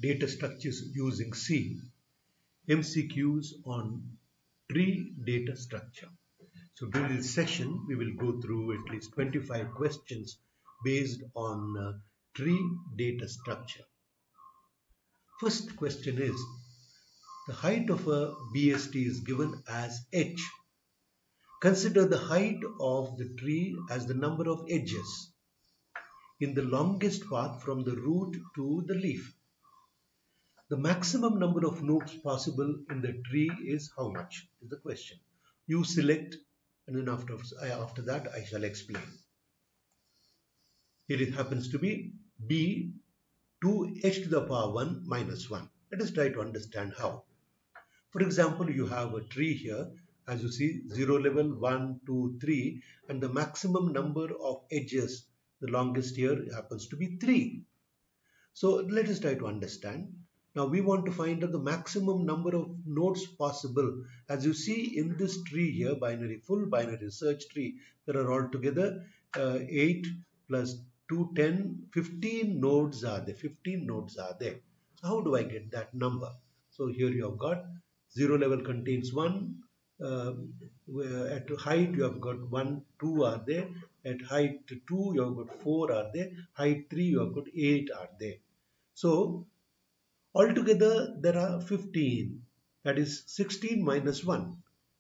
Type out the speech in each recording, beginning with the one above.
data structures using C, MCQs on tree data structure. So during this session, we will go through at least 25 questions based on tree data structure. First question is, the height of a BST is given as h. Consider the height of the tree as the number of edges in the longest path from the root to the leaf. The maximum number of nodes possible in the tree is how much? Is the question. You select, and then after that I shall explain. Here it happens to be B 2h to the power 1 minus 1. Let us try to understand how. For example, you have a tree here. As you see, 0 level, 1, 2, 3, and the maximum number of edges, the longest here happens to be 3. So let us try to understand. Now we want to find out the maximum number of nodes possible. As you see in this tree here, full binary search tree, there are altogether 8 plus 2, 10, 15 nodes are there. 15 nodes are there. So how do I get that number? So here you have got 0 level contains 1. At height you have got 1, 2 are there. At height 2 you have got 4 are there. Height 3 you have got 8 are there. So altogether there are 15. That is 16 minus 1.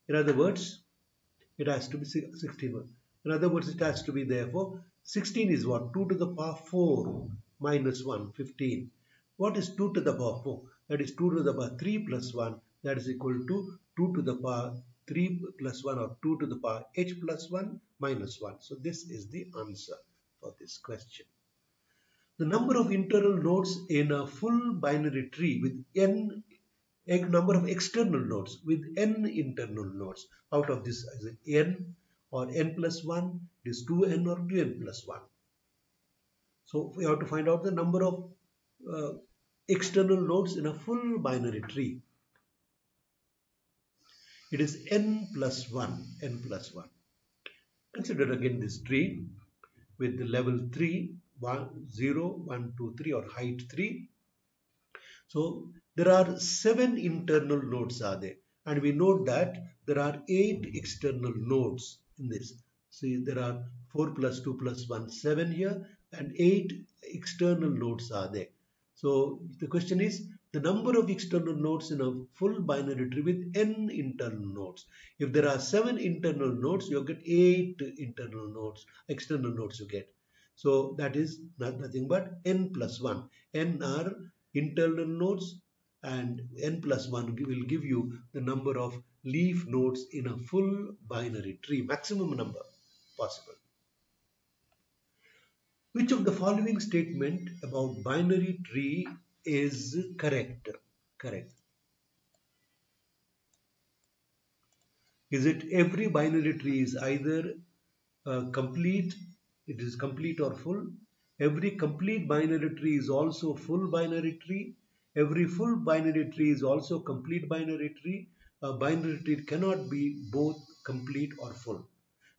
In other words, it has to be 16. In other words, it has to be therefore 16 is what? 2 to the power 4 minus 1, 15. What is 2 to the power 4? That is 2 to the power 3 plus 1. That is equal to 2 to the power 3 plus 1 or 2 to the power h plus 1 minus 1. So this is the answer for this question. The number of internal nodes in a full binary tree with n number of external nodes with n internal nodes. Out of this, is it n or n plus 1? It is 2n or 2n plus 1. So we have to find out the number of external nodes in a full binary tree. It is n plus 1, n plus 1. Consider again this tree with the level 3, 1, 0, 1, 2, 3 or height 3. So there are 7 internal nodes are there, and we note that there are 8 external nodes in this. See, there are 4 plus 2 plus 1, 7 here, and 8 external nodes are there. So the question is the number of external nodes in a full binary tree with n internal nodes. If there are 7 internal nodes, you get 8 internal nodes, external nodes you get. So that is nothing but n plus 1. N are internal nodes, and n plus 1 will give you the number of leaf nodes in a full binary tree, maximum number possible. Which of the following statement about binary tree is correct? Correct. Is it every binary tree is either complete, it is complete or full? Every complete binary tree is also full binary tree. Every full binary tree is also complete binary tree. A binary tree cannot be both complete or full.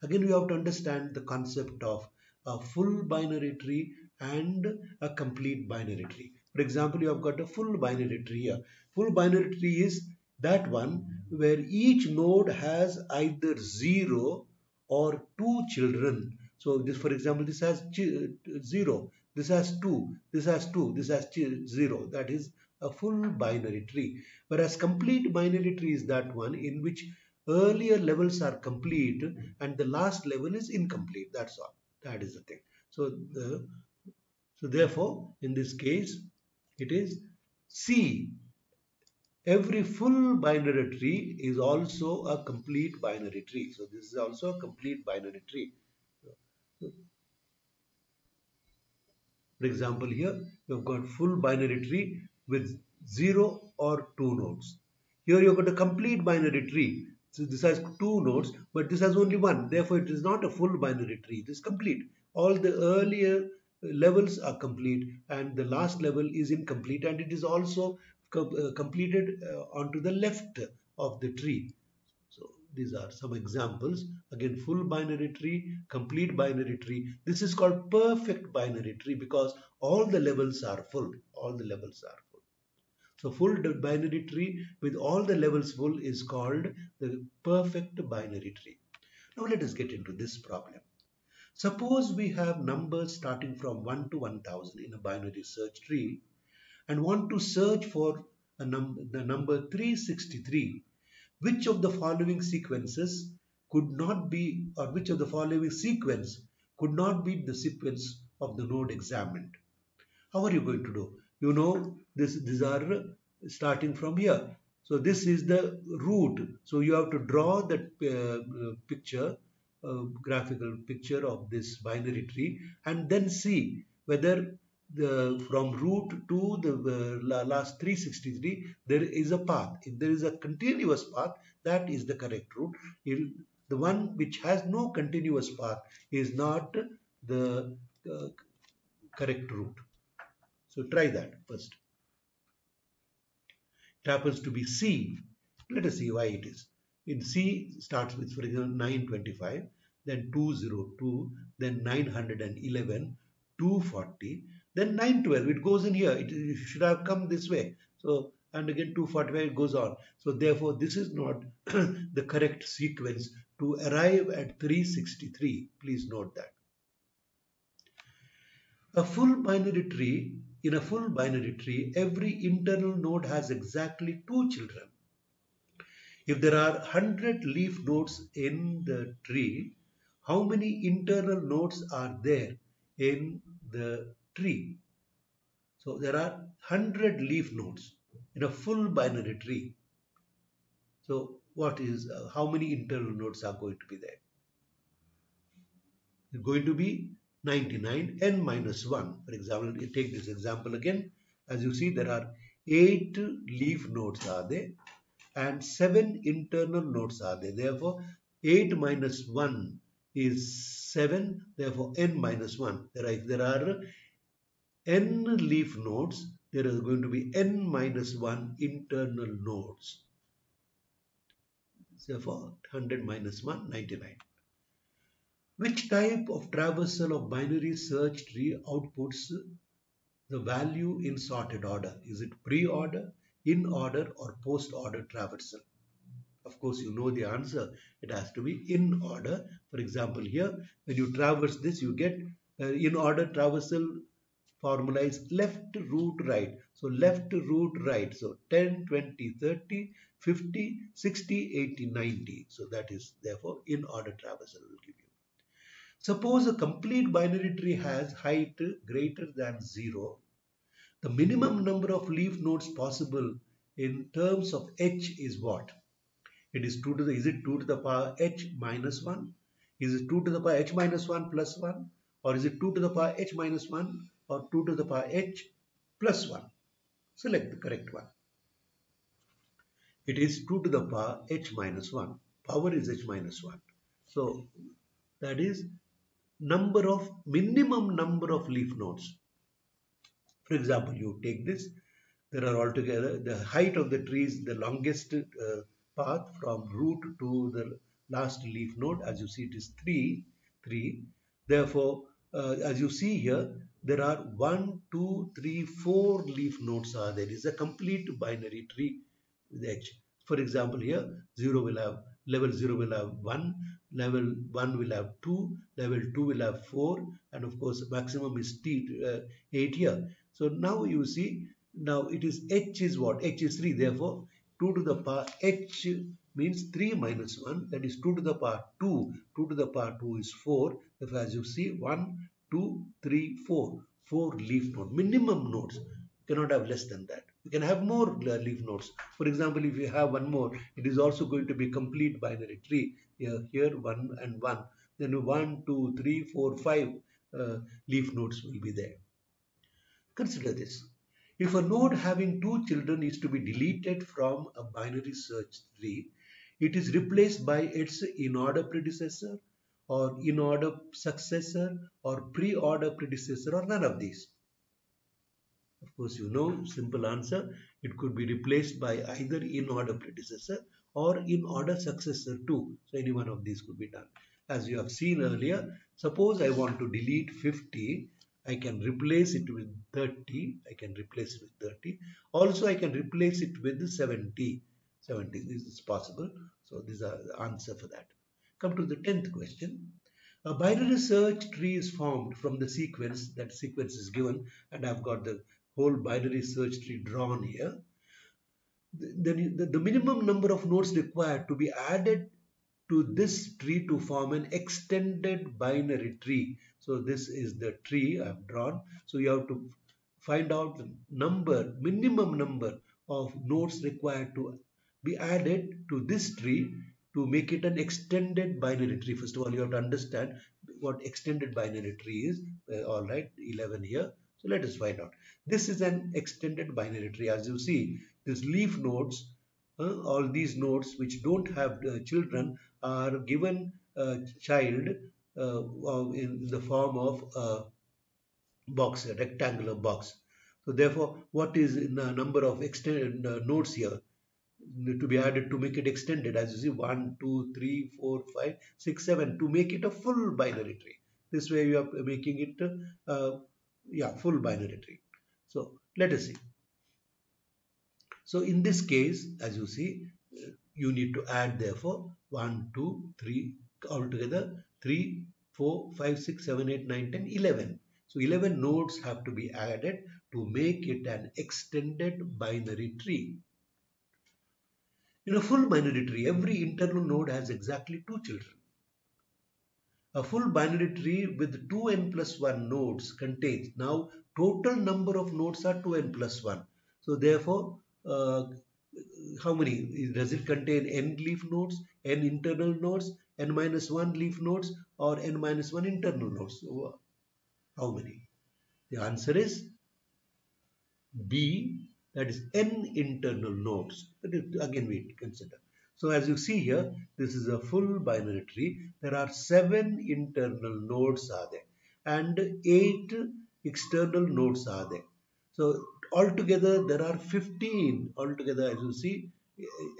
Again, we have to understand the concept of a full binary tree and a complete binary tree. For example, you have got a full binary tree here. Full binary tree is that one where each node has either 0 or 2 children. So this, for example, this has 0, this has 2, this has 2, this has 0. That is a full binary tree. Whereas complete binary tree is that one in which earlier levels are complete and the last level is incomplete. That's all. That is the thing. So therefore, in this case, it is C. Every full binary tree is also a complete binary tree. So this is also a complete binary tree. For example, here you have got full binary tree with 0 or 2 nodes. Here you have got a complete binary tree. So this has 2 nodes, but this has only 1. Therefore, it is not a full binary tree. It is complete. All the earlier levels are complete and the last level is incomplete, and it is also completed onto the left of the tree. So these are some examples. Again, full binary tree, complete binary tree. This is called perfect binary tree because all the levels are full. All the levels are full. So full binary tree with all the levels full is called the perfect binary tree. Now let us get into this problem. Suppose we have numbers starting from 1 to 1000 in a binary search tree and want to search for the number 363. Which of the following sequences could not be, or which of the following sequence could not be the sequence of the node examined? How are you going to do? You know, these are starting from here. So this is the root. So you have to draw that picture, graphical picture of this binary tree, and then see whether from root to the last 363 there is a path. If there is a continuous path, that is the correct route. The one which has no continuous path is not the correct route. So try that first. It happens to be C. Let us see why it is. In C starts with, for example, 925, then 202, then 911, 240, then 912. It goes in here. It should have come this way. So, and again 245, it goes on. So therefore, this is not the correct sequence to arrive at 363. Please note that. A full binary tree, in a full binary tree, every internal node has exactly 2 children. If there are 100 leaf nodes in the tree, how many internal nodes are there in the tree? So there are 100 leaf nodes in a full binary tree. So what is, how many internal nodes are going to be there? It's going to be 99 n minus 1. For example, you take this example again. As you see, there are 8 leaf nodes are there and 7 internal nodes are there. Therefore, 8 minus 1 is 7. Therefore, n minus 1. If there are n leaf nodes, there is going to be n minus 1 internal nodes. Therefore, 100 minus 1, 99. Which type of traversal of binary search tree outputs the value in sorted order? Is it pre-order, in order, or post-order traversal? Of course, you know the answer. It has to be in order. For example, here, when you traverse this, you get in order traversal formula is left root right. So left root right. So 10, 20, 30, 50, 60, 80, 90. So that is therefore in order traversal will give you. Suppose a complete binary tree has height greater than 0. The minimum number of leaf nodes possible in terms of h is what? It is 2 to the, is it 2 to the power h minus 1? Is it 2 to the power h minus 1 plus 1? Or is it 2 to the power h minus 1 or 2 to the power h plus 1? Select the correct one. It is 2 to the power h minus 1. Power is h minus 1. So that is minimum number of leaf nodes. For example, you take this, there are altogether, the height of the tree is the longest path from root to the last leaf node. As you see, it is 3. Therefore, as you see here, there are 1, 2, 3, 4 leaf nodes are there. It is a complete binary tree with h. For example, here, level 0 will have 1, level 1 will have 2, level 2 will have 4, and of course, maximum is 8 here. So now you see, now it is h is what? H is 3. Therefore, 2 to the power h means 3 minus 1. That is 2 to the power 2. 2 to the power 2 is 4. Therefore, as you see, 1, 2, 3, 4. 4 leaf nodes. Minimum nodes. You cannot have less than that. You can have more leaf nodes. For example, if you have one more, it is also going to be complete binary tree. Here 1 and 1. Then 1, 2, 3, 4, 5 leaf nodes will be there. Consider this. If a node having 2 children is to be deleted from a binary search tree, it is replaced by its in-order predecessor or in-order successor or pre-order predecessor or none of these. Of course, you know, simple answer, it could be replaced by either in-order predecessor or in-order successor too. So any one of these could be done. As you have seen earlier, suppose I want to delete 50. I can replace it with 30. I can replace it with 30. Also, I can replace it with 70. 70 this is possible. So these are the answer for that. Come to the 10th question. A binary search tree is formed from the sequence. That sequence is given, and I've got the whole binary search tree drawn here. The minimum number of nodes required to be added to this tree to form an extended binary tree. So this is the tree I've drawn. So you have to find out the minimum number of nodes required to be added to this tree to make it an extended binary tree. First of all, you have to understand what extended binary tree is. All right, 11 here. So let us find out. This is an extended binary tree. As you see, these leaf nodes, all these nodes which don't have children are given a child in the form of a box, a rectangular box. So therefore, what is the number of extended nodes here to be added to make it extended? As you see, 1, 2, 3, 4, 5, 6, 7 to make it a full binary tree. This way you are making it full binary tree. So let us see. So in this case, as you see, you need to add therefore 1, 2, 3 altogether 3, 4, 5, 6, 7, 8, 9, 10, 11. So 11 nodes have to be added to make it an extended binary tree. In a full binary tree, every internal node has exactly 2 children. A full binary tree with 2n plus 1 nodes contains, now total number of nodes are 2n plus 1. So therefore, how many? Does it contain n leaf nodes, n internal nodes, n minus 1 leaf nodes, or n minus 1 internal nodes? So, how many? The answer is B, that is n internal nodes. That is, again we consider. So as you see here, this is a full binary tree. There are 7 internal nodes are there and 8 external nodes are there. So altogether there are 15. Altogether, as you see,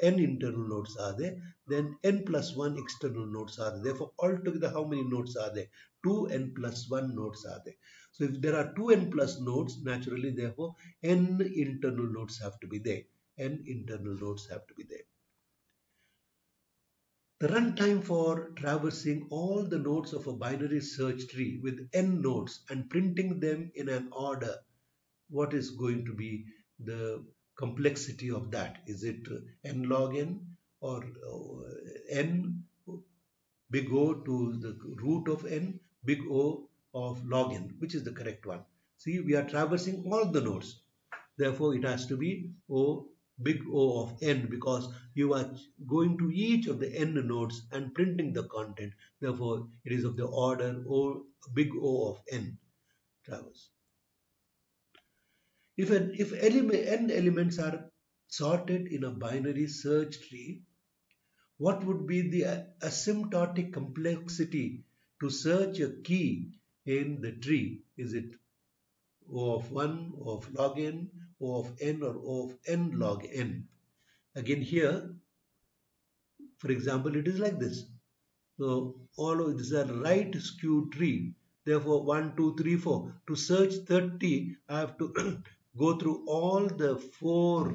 n internal nodes are there. Then n plus 1 external nodes are there. Therefore, altogether how many nodes are there? 2n plus 1 nodes are there. So if there are 2n plus nodes, naturally therefore n internal nodes have to be there. N internal nodes have to be there. The runtime for traversing all the nodes of a binary search tree with n nodes and printing them in an order, what is going to be the complexity of that? Is it n log n or n big O to the root of n, big O of log n? Which is the correct one? See, we are traversing all the nodes. Therefore, it has to be O, big O of n, because you are going to each of the n nodes and printing the content. Therefore, it is of the order O, big O of n traverse. If n elements are sorted in a binary search tree, what would be the asymptotic complexity to search a key in the tree? Is it O of 1, O of log n, O of n, or O of n log n? Again here, for example, it is like this. So all of this is a right skew tree. Therefore 1, 2, 3, 4. To search 30, I have to go through all the 4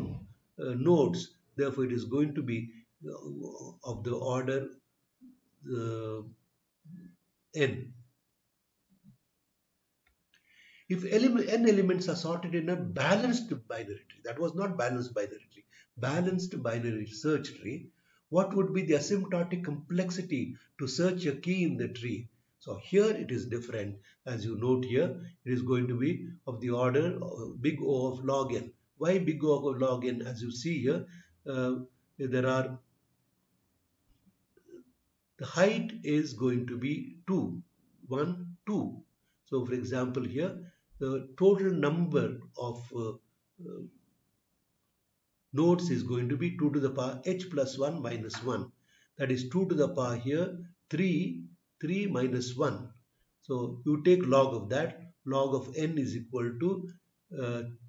nodes. Therefore it is going to be of the order n. If n elements are sorted in a balanced binary tree, that was not balanced binary tree, balanced binary search tree, what would be the asymptotic complexity to search a key in the tree? So here it is different. As you note here, it is going to be of the order of big O of log n. Why big O of log n? As you see here, there are, the height is going to be 2, 1, 2. So for example here, the total number of nodes is going to be 2 to the power h plus 1 minus 1. That is 2 to the power here 3, 3 minus 1. So you take log of that. Log of n is equal to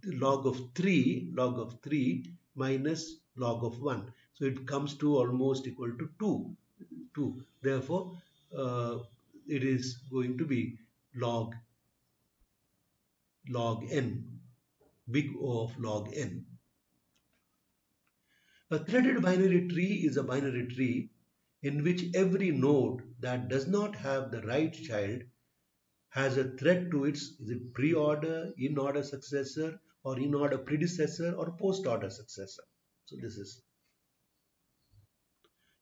log of 3 minus log of 1. So it comes to almost equal to 2. Therefore, it is going to be log log n, big O of log n. A threaded binary tree is a binary tree in which every node that does not have the right child has a thread to its is it pre-order, in-order successor, or in-order predecessor, or post-order successor. So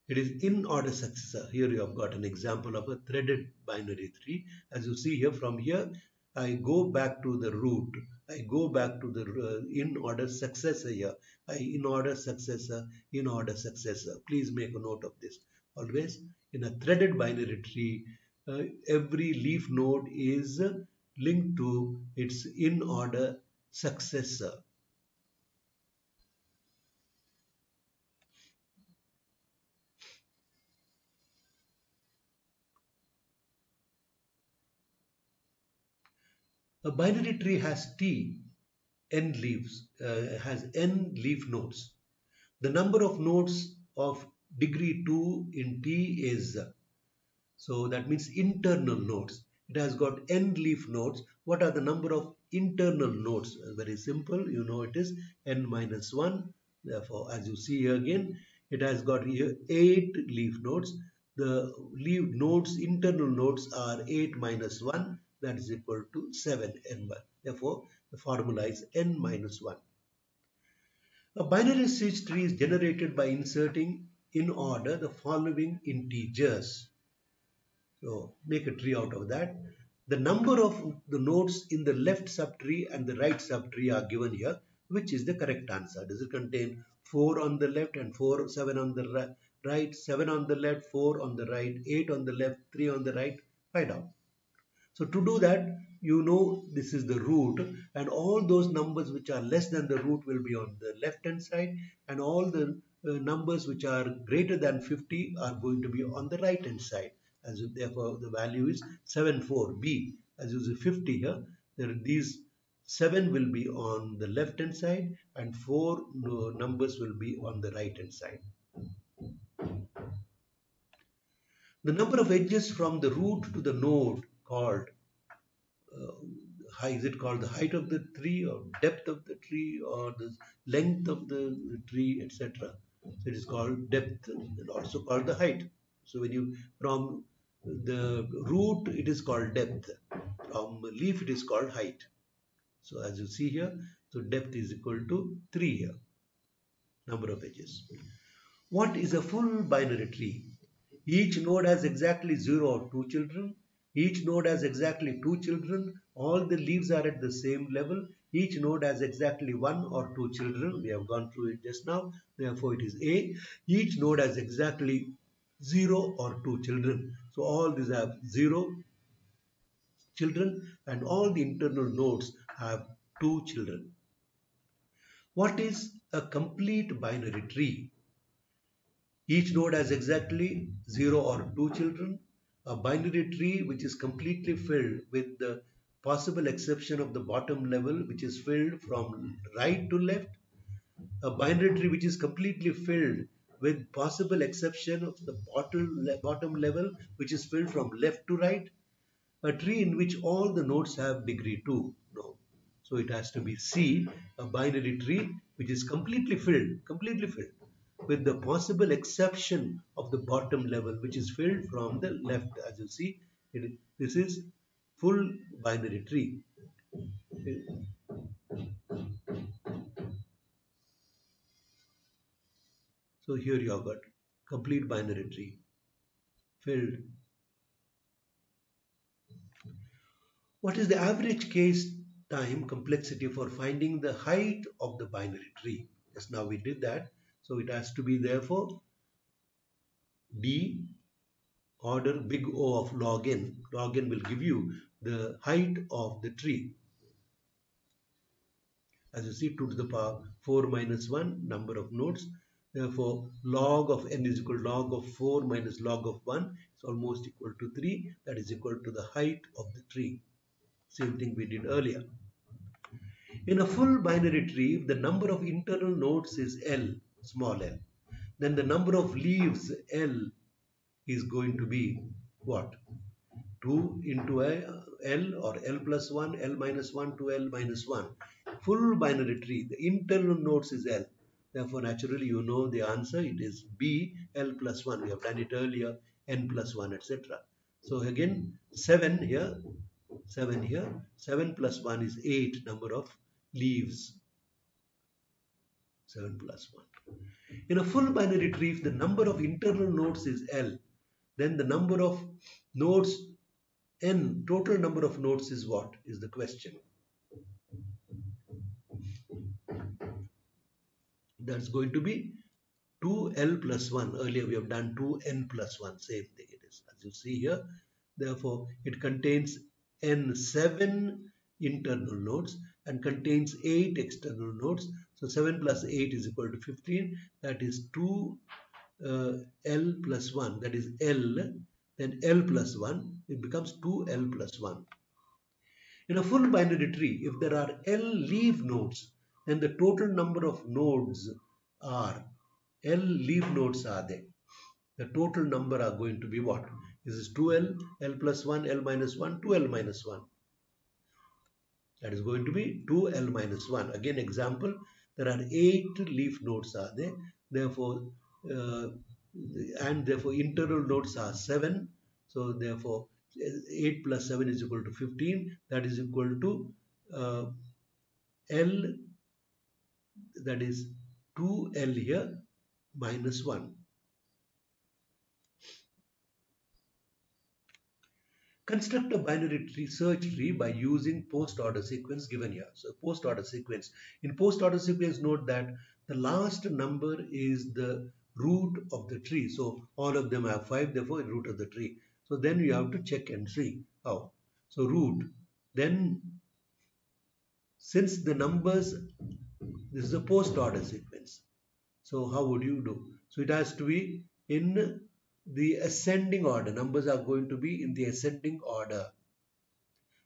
it is in-order successor. Here you have got an example of a threaded binary tree. As you see here, from here, I go back to the root. I go back to the in-order successor here. In-order successor, in-order successor. Please make a note of this. Always in a threaded binary tree, every leaf node is linked to its in-order successor. A binary tree has n leaves, has n leaf nodes. The number of nodes of degree 2 in T is, so that means internal nodes. It has got n leaf nodes. What are the number of internal nodes? Very simple, you know it is n minus 1. Therefore, as you see here again, it has got here 8 leaf nodes. The leaf nodes, internal nodes are 8 minus 1, that is equal to 7 n1. Therefore, the formula is n minus 1. A binary search tree is generated by inserting in order the following integers. So make a tree out of that. The number of the nodes in the left subtree and the right subtree are given here. Which is the correct answer? Does it contain 4 on the left and 7 on the right, 7 on the left, 4 on the right, 8 on the left, 3 on the right? Find out. So to do that, you know this is the root, and all those numbers which are less than the root will be on the left hand side, and all the numbers which are greater than 50 are going to be on the right hand side. As therefore the value is 74b. As you see 50 here, these 7 will be on the left hand side and 4 numbers will be on the right hand side. The number of edges from the root to the node called is it called the height of the tree or depth of the tree or the length of the tree, etc. So it is called depth and also called the height. So when you from the root it is called depth, from leaf it is called height. So as you see here, so depth is equal to 3 here, number of edges. What is a full binary tree? Each node has exactly 0 or 2 children. Each node has exactly 2 children. All the leaves are at the same level. Each node has exactly 1 or 2 children. We have gone through it just now. Therefore, it is A. Each node has exactly 0 or 2 children. So, all these have 0 children and all the internal nodes have 2 children. What is a complete binary tree? Each node has exactly 0 or 2 children. A binary tree which is completely filled with the possible exception of the bottom level, which is filled from right to left. A binary tree which is completely filled with possible exception of the bottom level, which is filled from left to right. A tree in which all the nodes have degree 2. No. So it has to be C, a binary tree which is completely filled with the possible exception of the bottom level, which is filled from the left. As you see, this is full binary tree. So here you have got complete binary tree filled. What is the average case time complexity for finding the height of the binary tree? Just now we did that. So it has to be therefore D order big O of log n. Log n will give you the height of the tree. As you see, 2 to the power 4 minus 1 number of nodes. Therefore, log of n is equal to log of 4 minus log of 1 is almost equal to 3. That is equal to the height of the tree. Same thing we did earlier. In a full binary tree, if the number of internal nodes is L, small l, then the number of leaves L is going to be what? 2 into a L or L plus 1, L minus 1 to L minus 1. Full binary tree, the internal nodes is L. Therefore, naturally, you know the answer. It is B, L plus 1. We have done it earlier, N plus 1, etc. So again, 7 here, 7 here. 7 plus 1 is 8 number of leaves. 7 plus 1. In a full binary tree, if the number of internal nodes is L, then the number of nodes N, total number of nodes is what? Is the question. That's going to be 2L plus 1. Earlier we have done 2N plus 1. Same thing it is. As you see here. Therefore, it contains N7 internal nodes and contains 8 external nodes. So 7 plus 8 is equal to 15. That is 2L plus 1. That is L. Then L plus 1. It becomes 2L plus 1. In a full binary tree, if there are L leaf nodes, then the total number of nodes are L leaf nodes are there. The total number are going to be what? This is 2L, L plus 1, L minus 1, 2L minus 1. That is going to be 2L minus 1. Again, example, there are 8 leaf nodes are there. Therefore, internal nodes are 7. So therefore, 8 plus 7 is equal to 15. That is equal to L, that is 2L here minus 1. Construct a binary tree, search tree by using post-order sequence given here. So post-order sequence. In post-order sequence, note that the last number is the root of the tree. So all of them have 5, therefore root of the tree. So then you have to check and see how. So root. Then since the numbers, this is a post-order sequence. So how would you do? So it has to be in the ascending order. Numbers are going to be in the ascending order.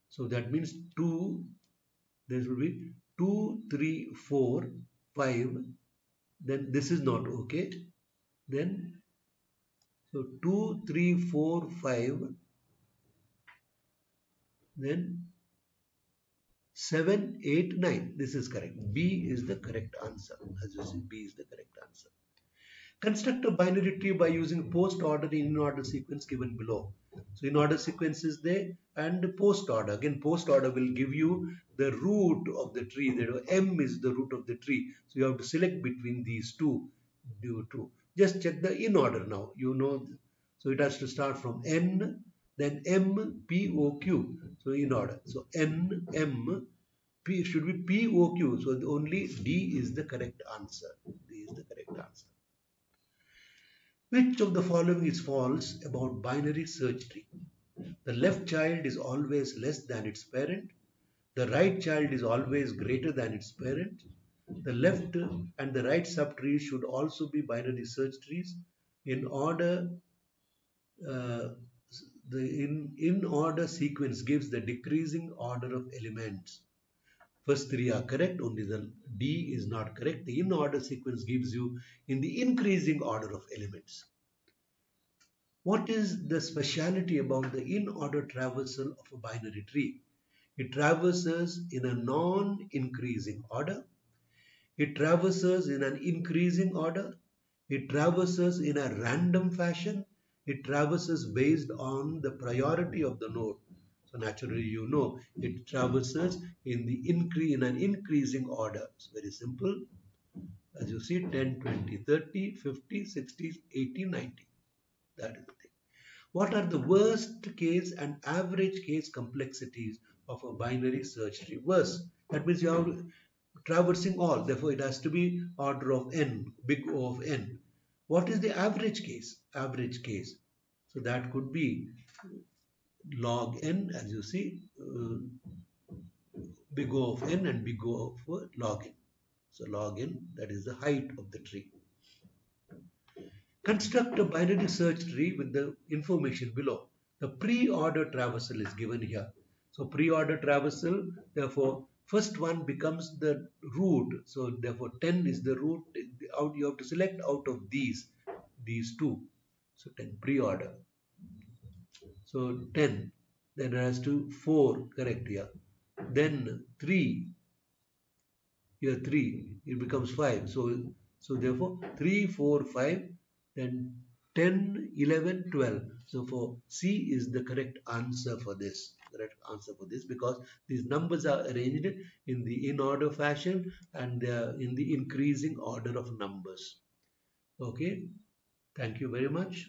So that means 2, there will be 2, 3, 4, 5. Then this is not okay. Then, so 2, 3, 4, 5. Then 7, 8, 9. This is correct. B is the correct answer. As you see, B is the correct answer. Construct a binary tree by using post order and in order sequence given below. So in order sequence is there and post order. Again, post order will give you the root of the tree. M is the root of the tree. So you have to select between these two. Just check the in order now. You know, so it has to start from N, then M, P, O, Q. So in order. So N, M, P should be P, O, Q. So only D is the correct answer. D is the correct answer. Which of the following is false about binary search tree? The left child is always less than its parent. The right child is always greater than its parent. The left and the right subtrees should also be binary search trees. In order, the in order sequence gives the decreasing order of elements. First 3 are correct, only the D is not correct. The in order sequence gives you in the increasing order of elements. What is the speciality about the in order traversal of a binary tree? It traverses in a non-increasing order. It traverses in an increasing order. It traverses in a random fashion. It traverses based on the priority of the node. So naturally, you know, it traverses in an increasing order. It's very simple. As you see, 10, 20, 30, 50, 60, 80, 90. That is the thing. What are the worst case and average case complexities of a binary search tree? Worst, that means you have traversing all. Therefore, it has to be order of n, big O of n. What is the average case? Average case. So that could be log n, as you see, big O of n and big O of log n. So log n, that is the height of the tree. Construct a binary search tree with the information below. The pre-order traversal is given here. So pre-order traversal, therefore, first one becomes the root. So therefore, 10 is the root. You have to select out of these two. So 10 pre-order. So 10. then it has to 4, correct here. Then 3, here 3, it becomes 5. So therefore 3, 4, 5, then 10, 11, 12. So for C is the correct answer for this. Correct answer for this, because these numbers are arranged in the in order fashion and they are in the increasing order of numbers. Okay, thank you very much.